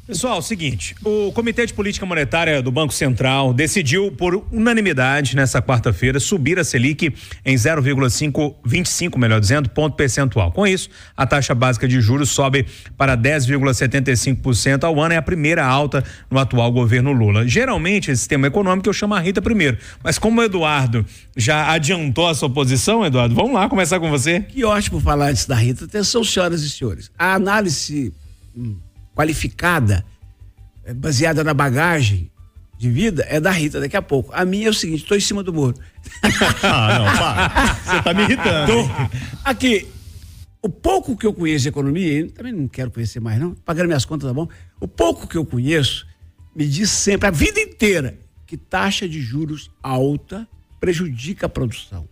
Pessoal, seguinte, o Comitê de Política Monetária do Banco Central decidiu por unanimidade nessa quarta-feira subir a Selic em 0,25, melhor dizendo, ponto percentual. Com isso, a taxa básica de juros sobe para 10,75% ao ano, é a primeira alta no atual governo Lula. Geralmente, esse sistema econômico eu chamo a Rita primeiro, mas como o Eduardo já adiantou a sua posição, Eduardo, vamos lá começar com você. Que ótimo falar antes da Rita. Atenção, senhoras e senhores. A análise qualificada, baseada na bagagem de vida, é da Rita daqui a pouco. A minha é o seguinte, estou em cima do muro. Não, para. Você tá me irritando. Aqui, o pouco que eu conheço de economia, eu também não quero conhecer mais não, pagando minhas contas, tá bom? O pouco que eu conheço, me diz sempre, a vida inteira, que taxa de juros alta prejudica a produção,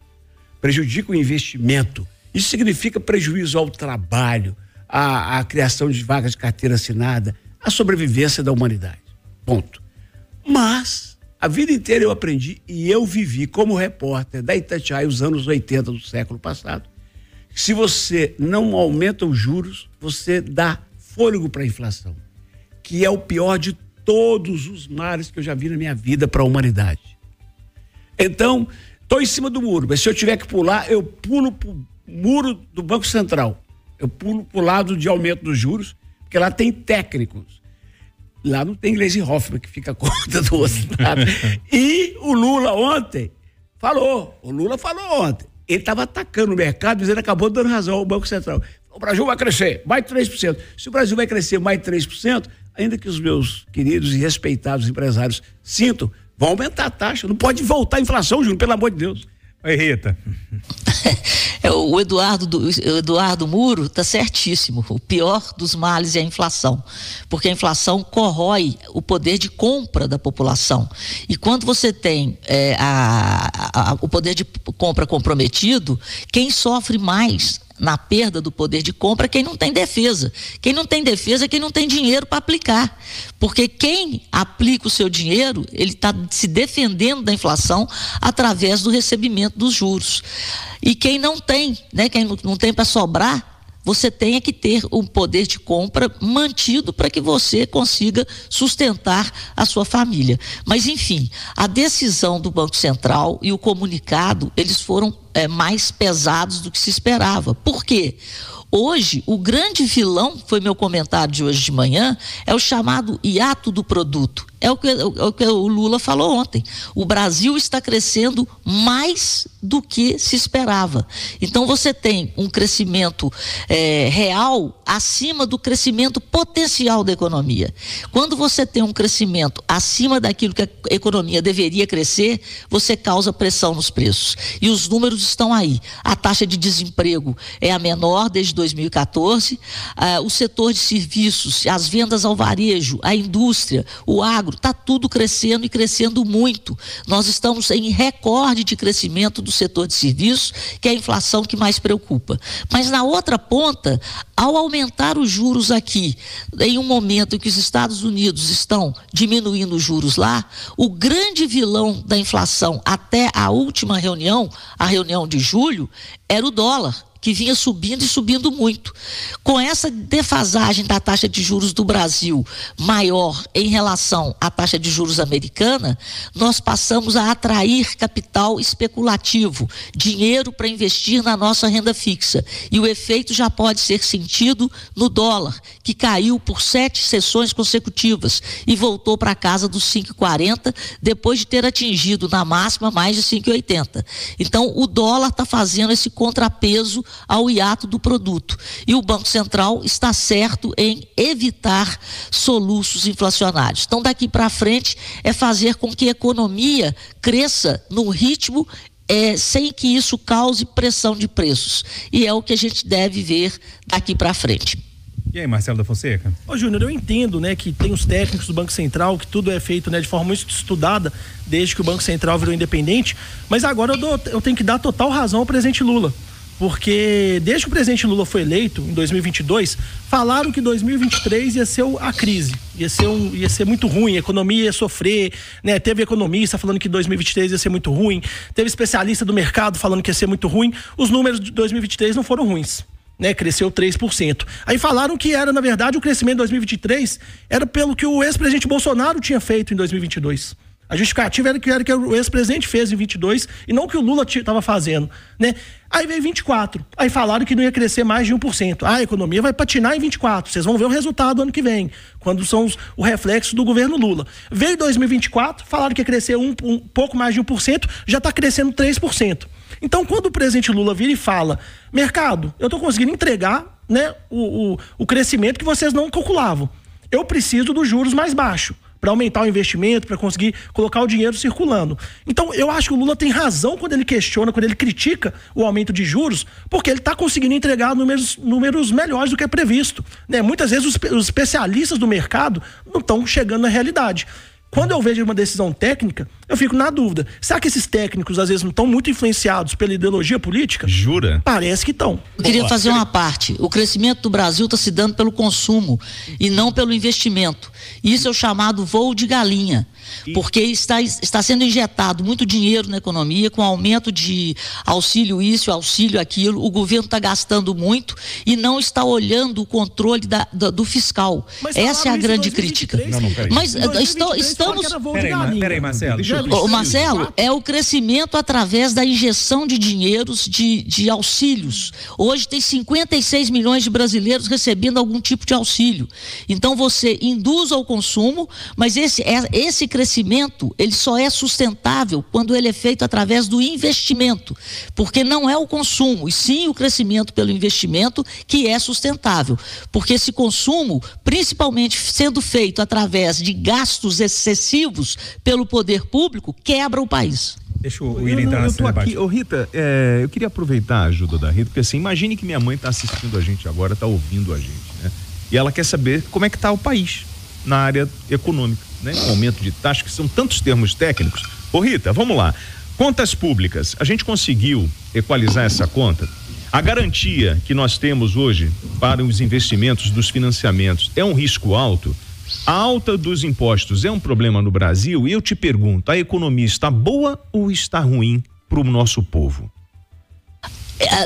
prejudica o investimento. Isso significa prejuízo ao trabalho, a criação de vagas de carteira assinada, a sobrevivência da humanidade. Ponto. Mas, a vida inteira eu aprendi e eu vivi como repórter da Itatiaia os anos 80 do século passado. Se você não aumenta os juros, você dá fôlego para a inflação, que é o pior de todos os males que eu já vi na minha vida para a humanidade. Então, estou em cima do muro, mas se eu tiver que pular, eu pulo para o muro do Banco Central. Eu pulo para o lado de aumento dos juros, porque lá tem técnicos. Lá não tem Gleisi Hoffmann que fica contra do outro lado. E o Lula ontem falou ontem, ele estava atacando o mercado, mas ele acabou dando razão ao Banco Central. O Brasil vai crescer mais 3%. Se o Brasil vai crescer mais 3%, ainda que os meus queridos e respeitados empresários sintam, vão aumentar a taxa. Não pode voltar a inflação, Júnior, pelo amor de Deus. Oi, Rita. O Eduardo Muro está certíssimo. O pior dos males é a inflação, porque a inflação corrói o poder de compra da população. E quando você tem o poder de compra comprometido, quem sofre mais na perda do poder de compra é quem não tem defesa. Quem não tem defesa é quem não tem dinheiro para aplicar. Porque quem aplica o seu dinheiro, ele está se defendendo da inflação através do recebimento dos juros. E quem não tem, né? Quem não tem para sobrar, você tem que ter um poder de compra mantido para que você consiga sustentar a sua família. Mas, enfim, a decisão do Banco Central e o comunicado, eles foram mais pesados do que se esperava. Por quê? Hoje, o grande vilão, foi meu comentário de hoje de manhã, é o chamado hiato do produto. É o que o Lula falou ontem. O Brasil está crescendo mais do que se esperava. Então você tem um crescimento real acima do crescimento potencial da economia. Quando você tem um crescimento acima daquilo que a economia deveria crescer, você causa pressão nos preços. E os números estão aí. A taxa de desemprego é a menor desde 2014. O setor de serviços, as vendas ao varejo, a indústria, o agro, está tudo crescendo e crescendo muito. Nós estamos em recorde de crescimento do setor de serviços, que é a inflação que mais preocupa. Mas na outra ponta, ao aumentar os juros aqui, em um momento em que os Estados Unidos estão diminuindo os juros lá, o grande vilão da inflação até a última reunião, a reunião de julho, era o dólar, que vinha subindo e subindo muito. Com essa defasagem da taxa de juros do Brasil maior em relação à taxa de juros americana, nós passamos a atrair capital especulativo, dinheiro para investir na nossa renda fixa. E o efeito já pode ser sentido no dólar, que caiu por 7 sessões consecutivas e voltou para casa dos 5,40, depois de ter atingido na máxima mais de 5,80. Então, o dólar está fazendo esse contrapeso ao hiato do produto. E o Banco Central está certo em evitar soluços inflacionários. Então, daqui para frente, é fazer com que a economia cresça num ritmo sem que isso cause pressão de preços. E é o que a gente deve ver daqui para frente. E aí, Marcelo da Fonseca? Ô, Júnior, eu entendo, né, que tem os técnicos do Banco Central, que tudo é feito, né, de forma muito estudada, desde que o Banco Central virou independente, mas agora eu tenho que dar total razão ao presidente Lula. Porque desde que o presidente Lula foi eleito, em 2022, falaram que 2023 ia ser a crise, ia ser muito ruim, a economia ia sofrer, né? Teve economista falando que 2023 ia ser muito ruim, teve especialista do mercado falando que ia ser muito ruim. Os números de 2023 não foram ruins. né? Cresceu 3%. Aí falaram que era, na verdade, o crescimento de 2023 era pelo que o ex-presidente Bolsonaro tinha feito em 2022. A justificativa era que o ex-presidente fez em 22 e não o que o Lula estava fazendo, né? Aí veio 24. Aí falaram que não ia crescer mais de 1%. A economia vai patinar em 24. Vocês vão ver o resultado ano que vem, quando são o reflexo do governo Lula. Veio 2024, falaram que ia crescer um pouco mais de 1%, já está crescendo 3%. Então, quando o presidente Lula vira e fala, mercado, eu estou conseguindo entregar, né, o crescimento que vocês não calculavam. Eu preciso dos juros mais baixos para aumentar o investimento, para conseguir colocar o dinheiro circulando. Então, eu acho que o Lula tem razão quando ele questiona, quando ele critica o aumento de juros, porque ele está conseguindo entregar números melhores do que é previsto, né? Muitas vezes os especialistas do mercado não estão chegando na realidade. Quando eu vejo uma decisão técnica, eu fico na dúvida. Será que esses técnicos, às vezes, não estão muito influenciados pela ideologia política? Jura? Parece que estão. Eu queria fazer uma parte. O crescimento do Brasil está se dando pelo consumo e não pelo investimento. Isso é o chamado voo de galinha. Porque está sendo injetado muito dinheiro na economia, com aumento de auxílio isso, auxílio aquilo. O governo está gastando muito e não está olhando o controle do fiscal. Essa é a grande crítica. Mas estamos... Peraí, Marcelo. Marcelo, é o crescimento através da injeção de dinheiros de auxílios. Hoje tem 56 milhões de brasileiros recebendo algum tipo de auxílio. Então você induz ao consumo, mas esse crescimento, ele só é sustentável quando ele é feito através do investimento, porque não é o consumo, e sim o crescimento pelo investimento que é sustentável, porque esse consumo, principalmente sendo feito através de gastos excessivos pelo poder público, quebra o país. Deixa o William entrar nesse debate. Ô Rita, eu queria aproveitar a ajuda da Rita, porque assim, imagine que minha mãe está assistindo a gente agora, está ouvindo a gente, né? E ela quer saber como é que está o país na área econômica, né? Aumento de taxa, que são tantos termos técnicos. Ô Rita, vamos lá. Contas públicas, a gente conseguiu equalizar essa conta? A garantia que nós temos hoje para os investimentos dos financiamentos é um risco alto? A alta dos impostos é um problema no Brasil? E eu te pergunto, a economia está boa ou está ruim para o nosso povo?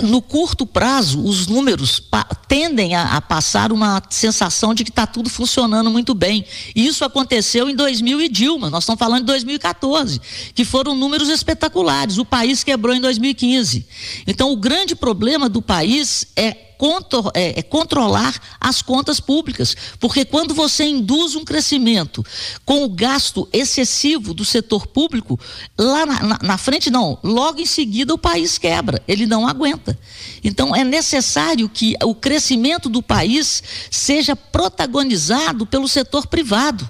No curto prazo, os números tendem a passar uma sensação de que está tudo funcionando muito bem. Isso aconteceu em 2000 e Dilma, nós estamos falando de 2014, que foram números espetaculares. O país quebrou em 2015. Então, o grande problema do país é controlar as contas públicas, porque quando você induz um crescimento com o gasto excessivo do setor público, lá na frente não, logo em seguida o país quebra, ele não aguenta. Então é necessário que o crescimento do país seja protagonizado pelo setor privado.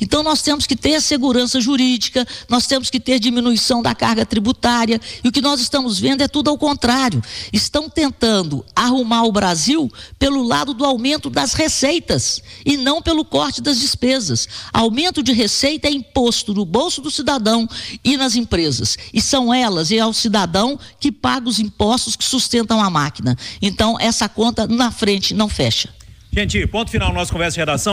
Então nós temos que ter segurança jurídica, nós temos que ter diminuição da carga tributária, e o que nós estamos vendo é tudo ao contrário. Estão tentando arrumar o Brasil pelo lado do aumento das receitas e não pelo corte das despesas. Aumento de receita é imposto no bolso do cidadão e nas empresas, e são elas e é o cidadão que paga os impostos que sustentam a máquina. Então essa conta na frente não fecha. Gente, ponto final na nossa conversa de redação.